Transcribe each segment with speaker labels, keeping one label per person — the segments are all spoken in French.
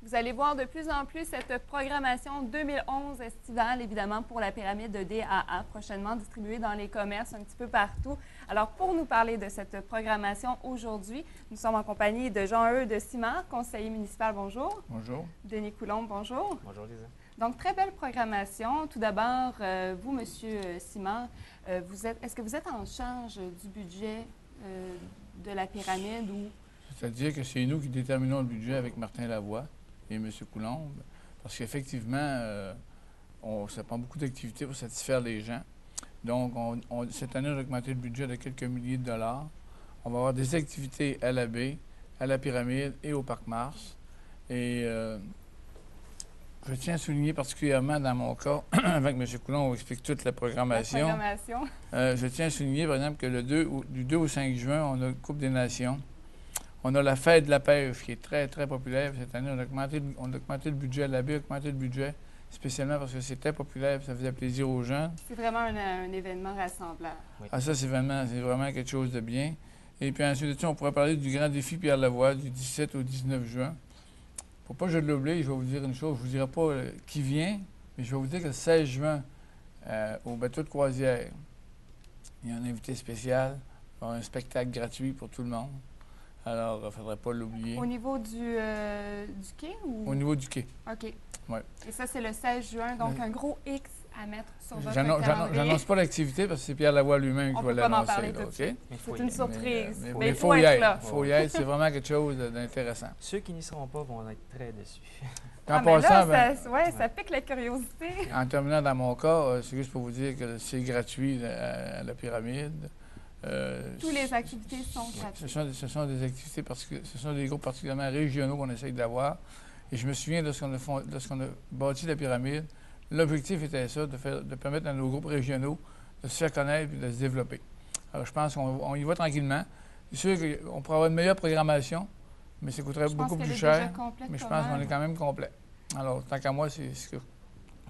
Speaker 1: Vous allez voir de plus en plus cette programmation 2011 estivale, évidemment, pour la pyramide de DAA, prochainement distribuée dans les commerces un petit peu partout. Alors, pour nous parler de cette programmation aujourd'hui, nous sommes en compagnie de Jean-Eudes Simard, conseiller municipal, bonjour.
Speaker 2: Bonjour.
Speaker 1: Denis Coulombe, bonjour.
Speaker 3: Bonjour, Lisa.
Speaker 1: Donc, très belle programmation. Tout d'abord, vous, M. Simard, est-ce que vous êtes en charge du budget de la pyramide ou...
Speaker 2: C'est-à-dire que c'est nous qui déterminons le budget avec Martin Lavoie et M. Coulombe, parce qu'effectivement, ça prend beaucoup d'activités pour satisfaire les gens. Donc, cette année, on a augmenté le budget de quelques milliers de dollars. On va avoir des activités à la baie, à la pyramide et au Parc Mars. Et je tiens à souligner particulièrement dans mon cas, avec M. Coulombe, on explique toute la programmation. Je tiens à souligner, par exemple, que du 2 au 5 juin, on a la Coupe des Nations. On a la fête de la pêche qui est très, très populaire. Cette année, on a augmenté le budget à la baie, augmenté le budget spécialement parce que c'était populaire et ça faisait plaisir aux gens.
Speaker 1: C'est vraiment un événement rassembleur.
Speaker 2: Oui. Ah, ça, c'est vraiment quelque chose de bien. Et puis ensuite de ça, on pourrait parler du grand défi Pierre Lavoie du 17 au 19 juin. Il ne faut pas que je l'oublie, je vais vous dire une chose. Je ne vous dirai pas qui vient, mais je vais vous dire que le 16 juin, au bateau de croisière, il y a un invité spécial, il va y avoir un spectacle gratuit pour tout le monde. Alors, il ne faudrait pas l'oublier.
Speaker 1: Au niveau du quai? Ou...
Speaker 2: Au niveau du quai.
Speaker 1: OK.
Speaker 2: Oui.
Speaker 1: Et ça, c'est le 16 juin, donc un gros X à mettre sur votre calendrier.
Speaker 2: J'annonce pas l'activité parce que c'est Pierre Lavoie lui-même qui va l'annoncer.
Speaker 1: Okay? C'est une surprise.
Speaker 2: Mais il faut y être. Il faut y être. C'est vraiment quelque chose d'intéressant.
Speaker 3: Ceux qui n'y seront pas vont être très déçus.
Speaker 1: En passant, ça pique la curiosité.
Speaker 2: En terminant, dans mon cas, c'est juste pour vous dire que c'est gratuit à la pyramide.
Speaker 1: Toutes les activités sont gratuites.
Speaker 2: Ce sont des activités parce que ce sont des groupes particulièrement régionaux qu'on essaye d'avoir. Et je me souviens, lorsqu'on a bâti la pyramide, l'objectif était ça, de permettre à nos groupes régionaux de se faire connaître et de se développer. Alors, je pense qu'on y va tranquillement. C'est sûr qu'on pourrait avoir une meilleure programmation, mais ça coûterait beaucoup plus cher. Mais je pense qu'on est quand même complet. Alors, tant qu'à moi, c'est ce que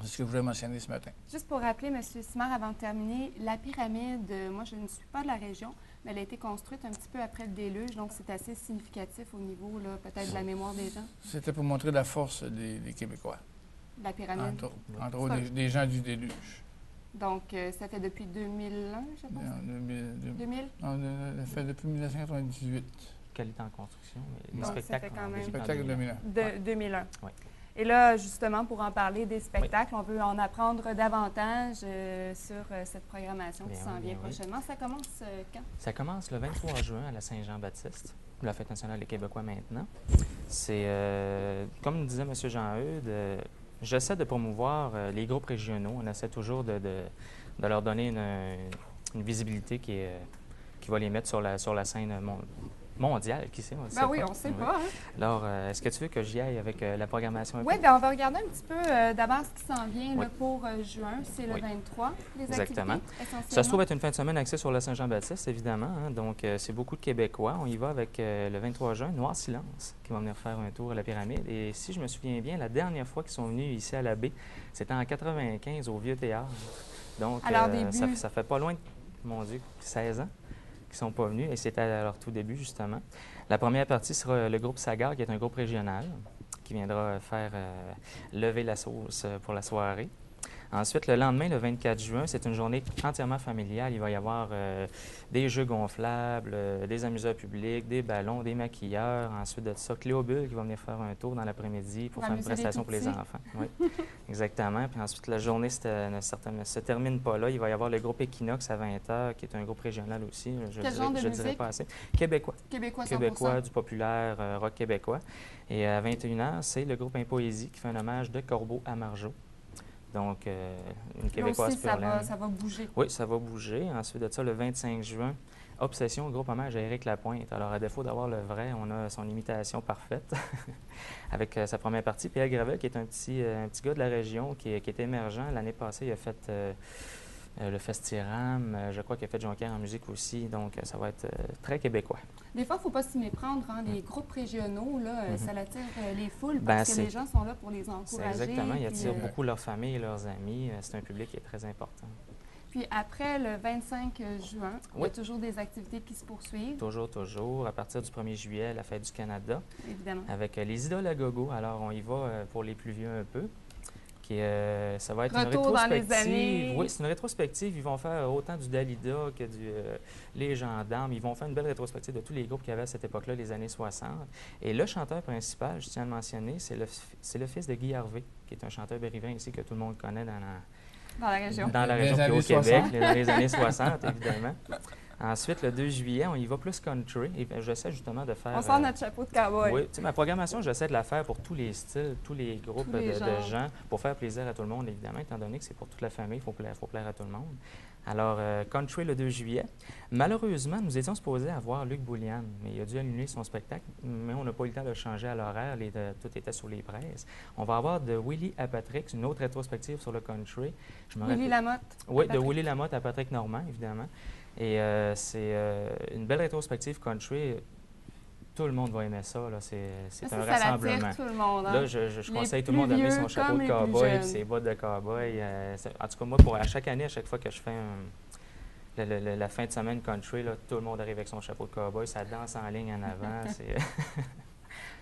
Speaker 2: je voulais mentionner ce matin.
Speaker 1: Juste pour rappeler, M. Simard, avant de terminer, la pyramide, moi, je ne suis pas de la région, mais elle a été construite un petit peu après le déluge, donc c'est assez significatif au niveau, peut-être, de la mémoire des gens.
Speaker 2: C'était pour montrer la force des Québécois.
Speaker 1: La pyramide?
Speaker 2: Entre autres, des gens du déluge.
Speaker 1: Donc, ça fait depuis 2001, je pense?
Speaker 2: Non,
Speaker 1: 2000?
Speaker 2: On a fait depuis 1998.
Speaker 3: Qualité en construction. Les
Speaker 1: donc,
Speaker 3: spectacles,
Speaker 1: quand même...
Speaker 2: Spectacle 2001.
Speaker 1: 2001.
Speaker 3: Oui.
Speaker 1: Et là, justement, pour en parler des spectacles, on veut en apprendre davantage sur cette programmation qui s'en vient prochainement. Ça commence quand? Ça
Speaker 3: commence le 23 juin à la Saint-Jean-Baptiste, la Fête nationale des Québécois maintenant. C'est, comme disait M. Jean-Eudes, j'essaie de promouvoir les groupes régionaux. On essaie toujours de leur donner une visibilité qui va les mettre sur la scène mondiale, qui sait?
Speaker 1: On ne sait pas. Hein?
Speaker 3: Alors, est-ce que tu veux que j'y aille avec la programmation?
Speaker 1: Oui, bien, on va regarder un petit peu d'abord ce qui s'en vient pour juin. C'est le 23, les
Speaker 3: Exactement.
Speaker 1: activités,
Speaker 3: Ça se trouve être une fin de semaine axée sur le Saint-Jean-Baptiste, évidemment. Hein? Donc, c'est beaucoup de Québécois. On y va avec le 23 juin, Noir Silence, qui va venir faire un tour à la pyramide. Et si je me souviens bien, la dernière fois qu'ils sont venus ici à la baie, c'était en 95 au Vieux Théâtre. Donc, ça fait pas loin, mon Dieu, 16 ans qui ne sont pas venus, et c'était à leur tout début, justement. La première partie sera le groupe Sagar, qui est un groupe régional, qui viendra faire lever la sauce pour la soirée. Ensuite, le lendemain, le 24 juin, c'est une journée entièrement familiale. Il va y avoir des jeux gonflables, des amuseurs publics, des ballons, des maquilleurs. Ensuite de ça, Cléobule qui va venir faire un tour dans l'après-midi pour faire une prestation pour les enfants. Oui, exactement. Puis ensuite, la journée ne se termine pas là. Il va y avoir le groupe Equinox à 20h, qui est un groupe régional aussi. Je ne dirais pas assez. Québécois. Québécois, du populaire rock québécois. Et à 21h, c'est le groupe Impoésie qui fait un hommage de Corbeau à Margeau. Donc, une Québécoise
Speaker 1: pure laine. Ça va bouger.
Speaker 3: Oui, ça va bouger. Ensuite de ça, le 25 juin, Obsession, groupe hommage à Éric Lapointe. Alors, à défaut d'avoir le vrai, on a son imitation parfaite avec sa première partie. Pierre Gravel, qui est un petit gars de la région qui est émergent. L'année passée, il a fait le Festiram. Je crois qu'il a fait Jonquière en musique aussi. Donc, ça va être très québécois.
Speaker 1: Des fois, il ne faut pas s'y méprendre. Hein? Les groupes régionaux, là, ça attire les foules parce que les gens sont là pour les encourager.
Speaker 3: Exactement. Ils attirent beaucoup leurs familles et leurs amis. C'est un public qui est très important.
Speaker 1: Puis après le 25 juin, il y a
Speaker 3: Oui.
Speaker 1: toujours des activités qui se poursuivent,
Speaker 3: Toujours, toujours. À partir du 1er juillet, la fête du Canada,
Speaker 1: évidemment.
Speaker 3: avec les idoles à gogo. Alors, on y va pour les plus vieux un peu. Ça va être
Speaker 1: Retour
Speaker 3: une
Speaker 1: dans les
Speaker 3: rétrospective.
Speaker 1: années.
Speaker 3: Oui, c'est une rétrospective. Ils vont faire autant du Dalida que les gendarmes. Ils vont faire une belle rétrospective de tous les groupes qu'il y avait à cette époque-là, les années 60. Et le chanteur principal, je tiens à le mentionner, c'est le fils de Guy Harvey, qui est un chanteur berrivin ici que tout le monde connaît dans
Speaker 1: Dans la région.
Speaker 3: la
Speaker 2: Les
Speaker 3: région puis
Speaker 2: années
Speaker 3: au Québec,
Speaker 2: 60.
Speaker 3: dans les années 60, évidemment. Ensuite, le 2 juillet, on y va plus country. Et j'essaie justement de faire...
Speaker 1: On sort notre chapeau de cowboy.
Speaker 3: Oui, tu sais, ma programmation, j'essaie de la faire pour tous les styles, tous les groupes
Speaker 1: Tous les
Speaker 3: de
Speaker 1: genres.
Speaker 3: gens, pour faire plaisir à tout le monde, évidemment, étant donné que c'est pour toute la famille, il faut plaire à tout le monde. Alors, country le 2 juillet. Malheureusement, nous étions supposés avoir Luc Boulian, mais il a dû annuler son spectacle, mais on n'a pas eu le temps de le changer à l'horaire, tout était sur les presses. On va avoir de Willie à Patrick, une autre rétrospective sur le country. Je me
Speaker 1: Willy
Speaker 3: rappelle-
Speaker 1: Lamotte.
Speaker 3: Oui, de
Speaker 1: Patrick.
Speaker 3: Willie Lamotte à Patrick Normand, évidemment. Et c'est une belle rétrospective country. Tout le monde va aimer ça. Là. C'est
Speaker 1: Ça,
Speaker 3: un
Speaker 1: ça
Speaker 3: rassemblement.
Speaker 1: l'attire tout le monde. Hein?
Speaker 3: Là, je
Speaker 1: Les
Speaker 3: conseille tout le monde
Speaker 1: plus
Speaker 3: à mettre
Speaker 1: vieux
Speaker 3: son chapeau
Speaker 1: comme
Speaker 3: de
Speaker 1: les plus
Speaker 3: cowboy et
Speaker 1: jeunes.
Speaker 3: ses bottes de cowboy. En tout cas, moi, à chaque année, à chaque fois que je fais la fin de semaine country, là, tout le monde arrive avec son chapeau de cowboy. Ça danse en ligne en avant.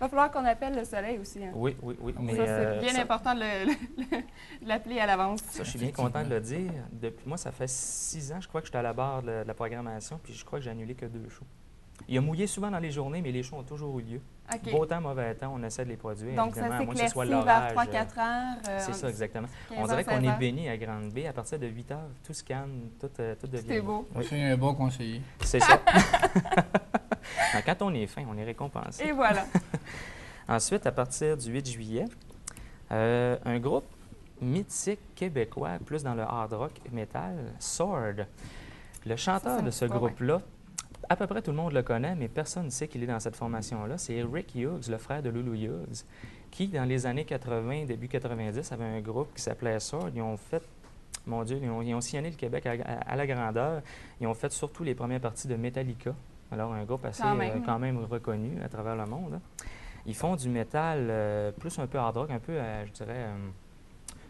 Speaker 1: Il va falloir qu'on appelle le soleil aussi. Hein?
Speaker 3: Oui. Mais,
Speaker 1: Ça, c'est bien
Speaker 3: ça-
Speaker 1: important de l'appeler à l'avance.
Speaker 3: Ça, je suis bien content de le dire. Depuis moi, ça fait 6 ans, je crois que j'étais à la barre de la programmation, puis je crois que j'ai annulé que 2 shows. Il a mouillé souvent dans les journées, mais les shows ont toujours eu lieu.
Speaker 1: OK.
Speaker 3: Beau temps, mauvais temps, on essaie de les produire.
Speaker 1: Donc,
Speaker 3: évidemment,
Speaker 1: ça
Speaker 3: à moins que ce soit
Speaker 1: s'éclaircit vers
Speaker 3: l'orage.
Speaker 1: 3-4 heures.
Speaker 3: C'est ça, exactement.
Speaker 1: 15
Speaker 3: On dirait
Speaker 1: heures,
Speaker 3: qu'on
Speaker 1: 16
Speaker 3: est
Speaker 1: heures.
Speaker 3: béni à Grande Bay. À partir de 8 heures, tout se calme, tout devient
Speaker 1: C'est beau.
Speaker 3: Oui.
Speaker 2: Ça, il y a un bon conseiller.
Speaker 3: C'est ça. Quand on est fin, on est récompensé.
Speaker 1: Et voilà.
Speaker 3: Ensuite, à partir du 8 juillet, un groupe mythique québécois, plus dans le hard rock metal, Sword. Le chanteur
Speaker 1: Ça
Speaker 3: de
Speaker 1: me
Speaker 3: ce
Speaker 1: dit pas,
Speaker 3: groupe-là, à peu près tout le monde le connaît, mais personne ne sait qu'il est dans cette formation-là. C'est Rick Hughes, le frère de Lulu Hughes, qui, dans les années 80, début 90, avait un groupe qui s'appelait Sword. Ils ont fait, mon Dieu, ils ont sillonné le Québec à la grandeur. Ils ont fait surtout les premières parties de Metallica. Alors, un groupe assez quand même reconnu à travers le monde. Hein. Ils font du métal plus un peu hard rock, un peu, je dirais,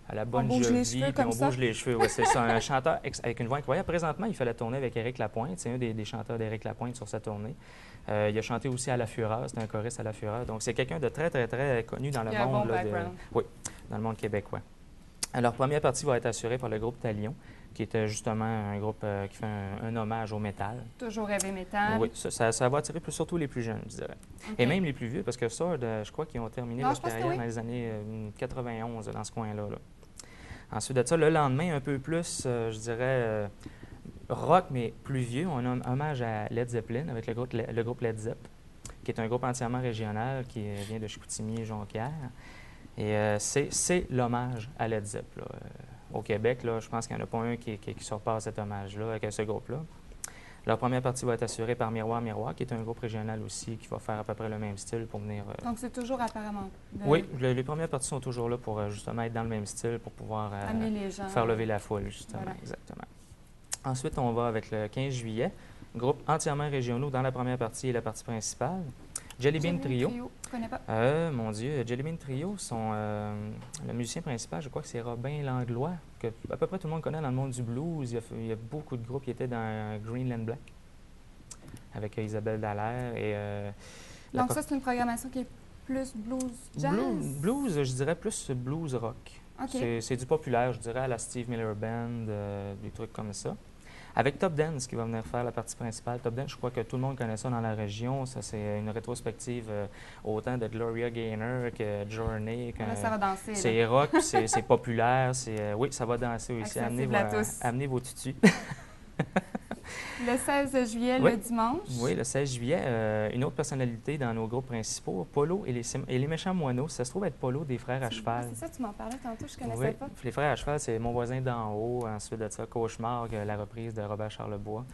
Speaker 3: à la Bon
Speaker 1: bouge les
Speaker 3: Jovi,
Speaker 1: cheveux
Speaker 3: puis
Speaker 1: comme
Speaker 3: on
Speaker 1: ça.
Speaker 3: bouge les cheveux. Ouais, c'est ça, un chanteur avec une voix incroyable. Présentement, il fait la tournée avec Éric Lapointe. C'est un des chanteurs d'Éric Lapointe sur sa tournée. Il a chanté aussi à La Fureur. C'est un choriste à La Fureur. Donc, c'est quelqu'un de très, très, très connu dans le
Speaker 1: Il a un
Speaker 3: monde.
Speaker 1: bon
Speaker 3: là,
Speaker 1: background.
Speaker 3: oui, dans le monde québécois. Alors, première partie va être assurée par le groupe Talion, qui était justement un groupe qui fait un hommage au métal.
Speaker 1: Toujours heavy metal.
Speaker 3: Oui, ça va attirer surtout les plus jeunes, je dirais.
Speaker 1: OK.
Speaker 3: Et même les plus vieux, parce que Sword, je crois qu'ils ont terminé
Speaker 1: Non,
Speaker 3: leur
Speaker 1: je pense que
Speaker 3: carrière
Speaker 1: oui.
Speaker 3: dans les années 91, dans ce coin-là. Là. Ensuite de ça, le lendemain, un peu plus, je dirais, rock, mais plus vieux, on a un hommage à Led Zeppelin avec le groupe Led Zepp, qui est un groupe entièrement régional qui vient de Chicoutimi et Jonquière. Et c'est l'hommage à Led Zepp. Là. Au Québec, là, je pense qu'il n'y en a pas un qui surpasse cet hommage-là avec ce groupe-là. Leur première partie va être assurée par Miroir Miroir, qui est un groupe régional aussi, qui va faire à peu près le même style pour venir...
Speaker 1: Donc, c'est toujours apparemment.
Speaker 3: Oui, les premières parties sont toujours là pour justement être dans le même style, pour pouvoir
Speaker 1: Amener les gens.
Speaker 3: faire lever la foule, justement.
Speaker 1: Voilà.
Speaker 3: Exactement. Ensuite, on va avec le 15 juillet, groupe entièrement régionaux dans la première partie et la partie principale. Jelly Bean Trio.
Speaker 1: Je connais pas.
Speaker 3: Mon Dieu, Jelly Bean Trio, le musicien principal, je crois que c'est Robin Langlois, que à peu près tout le monde connaît dans le monde du blues. Il y a beaucoup de groupes qui étaient dans Greenland Black, avec Isabelle Dallaire.
Speaker 1: Donc, ça, c'est une programmation qui est plus blues jazz?
Speaker 3: Blues, je dirais plus blues rock.
Speaker 1: OK.
Speaker 3: C'est du populaire, je dirais, à la Steve Miller Band, des trucs comme ça. Avec Top Dance qui va venir faire la partie principale. Top Dance, je crois que tout le monde connaît ça dans la région. Ça, c'est une rétrospective autant de Gloria Gaynor que Journey.
Speaker 1: Là, ça va danser. là.
Speaker 3: C'est rock, c'est populaire. Oui, ça va danser aussi.
Speaker 1: Accessible à tous.
Speaker 3: Amenez vos tutus.
Speaker 1: Le 16 juillet,
Speaker 3: Oui.
Speaker 1: le dimanche.
Speaker 3: Oui, le 16 juillet, une autre personnalité dans nos groupes principaux, Polo et les Méchants Moineaux. Ça se trouve être Polo des Frères à cheval.
Speaker 1: C'est ça, tu m'en parlais tantôt, je ne connaissais
Speaker 3: Oui,
Speaker 1: pas.
Speaker 3: les Frères à cheval, c'est Mon voisin d'en haut. Ensuite de ça, Cauchemar, la reprise de Robert Charlebois.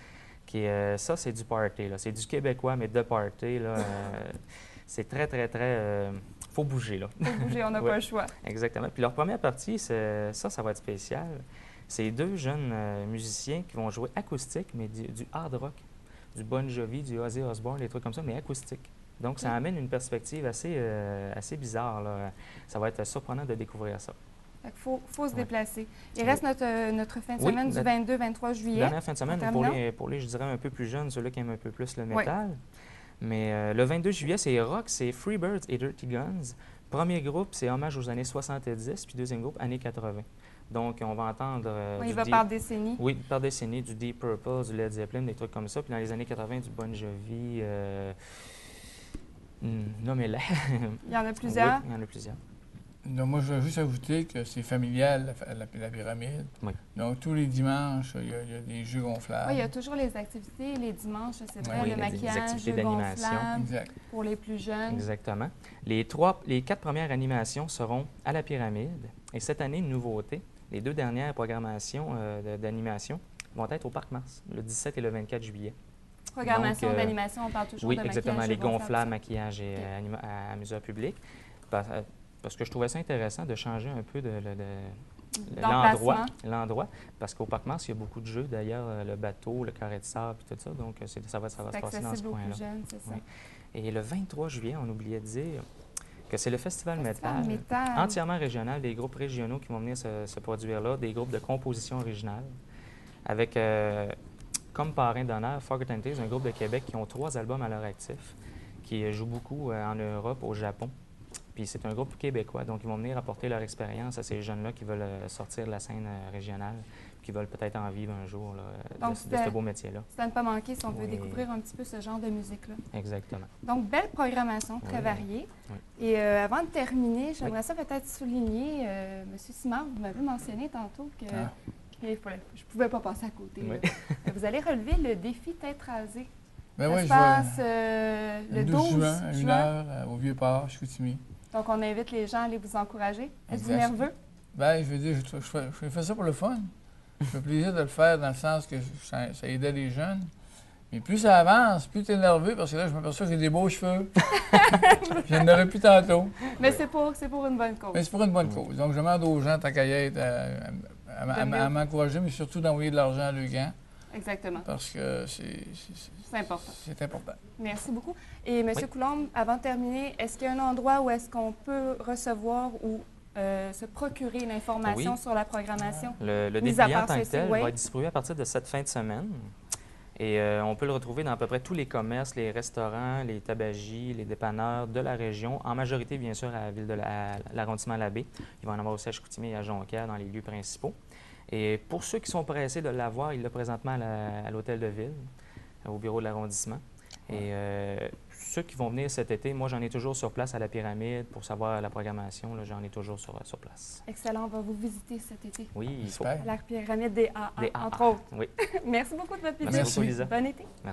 Speaker 3: Ça, c'est du party. C'est du québécois, mais de party. Là, c'est très, très, très... faut bouger, là.
Speaker 1: Faut bouger, on n'a
Speaker 3: Ouais.
Speaker 1: pas le choix.
Speaker 3: Exactement. Puis leur première partie, ça va être spécial. C'est 2 jeunes musiciens qui vont jouer acoustique, mais du hard rock, du Bon Jovi, du Ozzy Osbourne, des trucs comme ça, mais acoustique. Donc, ça amène une perspective assez bizarre. Là. Ça va être surprenant de découvrir ça.
Speaker 1: Fait qu'il faut se
Speaker 3: Ouais.
Speaker 1: déplacer. Il
Speaker 3: Oui.
Speaker 1: reste notre fin de
Speaker 3: Oui,
Speaker 1: semaine du 22-23 juillet.
Speaker 3: Dernière fin de semaine,
Speaker 1: en
Speaker 3: pour les, je dirais, un peu plus jeunes, ceux-là qui aiment un peu plus le
Speaker 1: Oui.
Speaker 3: métal. Mais le 22 juillet, c'est rock, c'est Freebirds et Dirty Guns. Premier groupe, c'est hommage aux années 70, puis deuxième groupe, années 80. Donc, on va entendre
Speaker 1: Oui,
Speaker 3: du
Speaker 1: il va
Speaker 3: Deep-
Speaker 1: par décennie.
Speaker 3: Oui, par décennie, du Deep Purple, du Led Zeppelin, des trucs comme ça. Puis dans les années 80, du Bon Jovi, nommez-les.
Speaker 1: Il y en a plusieurs.
Speaker 3: Oui, il y en a plusieurs.
Speaker 2: Donc, moi, je veux juste ajouter que c'est familial, la pyramide.
Speaker 3: Oui.
Speaker 2: Donc, tous les dimanches, il y a des jeux gonflables.
Speaker 1: Oui, il y a toujours les activités, les dimanches, c'est vrai,
Speaker 3: Oui,
Speaker 1: le
Speaker 3: des
Speaker 1: maquillage,
Speaker 3: activités
Speaker 1: jeux
Speaker 3: d'animation.
Speaker 1: gonflables
Speaker 2: Exact.
Speaker 1: pour les plus jeunes.
Speaker 3: Exactement. Les 4 premières animations seront à la pyramide. Et cette année, une nouveauté, les 2 dernières programmations d'animation vont être au Parc Mars, le 17 et le 24 juillet.
Speaker 1: Programmation
Speaker 3: Donc,
Speaker 1: d'animation, on parle toujours
Speaker 3: Oui,
Speaker 1: de
Speaker 3: exactement,
Speaker 1: maquillage,
Speaker 3: les
Speaker 1: jeux gonflables,
Speaker 3: gonflables, maquillage et amuseurs publics. Parce que je trouvais ça intéressant de changer un peu
Speaker 1: d'emplacement.
Speaker 3: l'endroit, parce qu'au Parc Mars, il y a beaucoup de jeux. D'ailleurs, le bateau, le carré de sable, puis tout ça. Donc, ça va se
Speaker 1: C'est
Speaker 3: passer dans ce
Speaker 1: accessible aux
Speaker 3: coin-là.
Speaker 1: plus jeunes, c'est ça.
Speaker 3: Oui. Et le 23 juillet, on oubliait de dire que c'est le Festival
Speaker 1: Festival métal.
Speaker 3: entièrement régional, des groupes régionaux qui vont venir se produire là, des groupes de composition originale, avec comme parrain d'honneur Forgotten Tales, un groupe de Québec qui ont 3 albums à leur actif, qui jouent beaucoup en Europe, au Japon. Puis c'est un groupe québécois, donc ils vont venir apporter leur expérience à ces jeunes-là qui veulent sortir de la scène régionale, qui veulent peut-être en vivre un jour là,
Speaker 1: Donc,
Speaker 3: de ce beau métier-là.
Speaker 1: C'est à ne pas manquer si on veut
Speaker 3: Oui.
Speaker 1: découvrir un petit peu ce genre de musique-là.
Speaker 3: Exactement.
Speaker 1: Donc, belle programmation, très
Speaker 3: Oui.
Speaker 1: variée.
Speaker 3: Oui.
Speaker 1: Et avant de terminer, j'aimerais ça peut-être souligner, M. Simard, vous m'avez mentionné tantôt que je ne pouvais pas passer à côté.
Speaker 3: Oui.
Speaker 1: Là. Vous allez relever le défi tête rasée.
Speaker 2: Ben
Speaker 1: Ça
Speaker 2: oui,
Speaker 1: se
Speaker 2: je
Speaker 1: passe
Speaker 2: vais
Speaker 1: le 12
Speaker 2: juin, à 1 heure, au Vieux-Port, Chicoutimi.
Speaker 1: Donc, on invite les gens à aller vous encourager. Êtes-vous
Speaker 2: Exact.
Speaker 1: nerveux?
Speaker 2: Ben, je veux dire, je fais ça pour le fun. Je fais plaisir de le faire dans le sens que ça aidait les jeunes. Mais plus ça avance, plus tu es nerveux parce que là, je m'aperçois que j'ai des beaux cheveux. Je n'en aurais plus tantôt.
Speaker 1: Mais c'est pour une bonne cause.
Speaker 2: Mais c'est pour une bonne cause. Donc, je demande aux gens, tant qu'à y être, à m'encourager, mais surtout d'envoyer de l'argent à Lugan
Speaker 1: Exactement.
Speaker 2: parce que
Speaker 1: C'est important.
Speaker 2: c'est important.
Speaker 1: Merci beaucoup. Et M.
Speaker 3: Oui.
Speaker 1: Coulombe, avant de terminer, est-ce qu'il y a un endroit où est-ce qu'on peut recevoir ou se procurer l'information
Speaker 3: Oui.
Speaker 1: sur la programmation?
Speaker 3: Le
Speaker 1: Mis à
Speaker 3: dépliant en
Speaker 1: part
Speaker 3: tant que
Speaker 1: ceci,
Speaker 3: tel
Speaker 1: oui.
Speaker 3: va être distribué à partir de cette fin de semaine. Et on peut le retrouver dans à peu près tous les commerces, les restaurants, les tabagies, les dépanneurs de la région, en majorité, bien sûr, à la ville de l'arrondissement Labbé. Il va en avoir aussi à Chicoutimi et à Jonquière, dans les lieux principaux. Et pour ceux qui sont pressés de l'avoir, il l'a présentement à l'hôtel de ville, au bureau de l'arrondissement. Et ceux qui vont venir cet été, moi, j'en ai toujours sur place à la pyramide pour savoir la programmation. J'en ai toujours sur place.
Speaker 1: Excellent. On va vous visiter cet été.
Speaker 3: Oui, il faut.
Speaker 2: J'espère.
Speaker 1: La pyramide des AA,
Speaker 3: Des AA.
Speaker 1: entre autres.
Speaker 3: Oui.
Speaker 1: Merci beaucoup de votre visite.
Speaker 3: Merci beaucoup, Lisa.
Speaker 1: Bon été.
Speaker 3: Merci.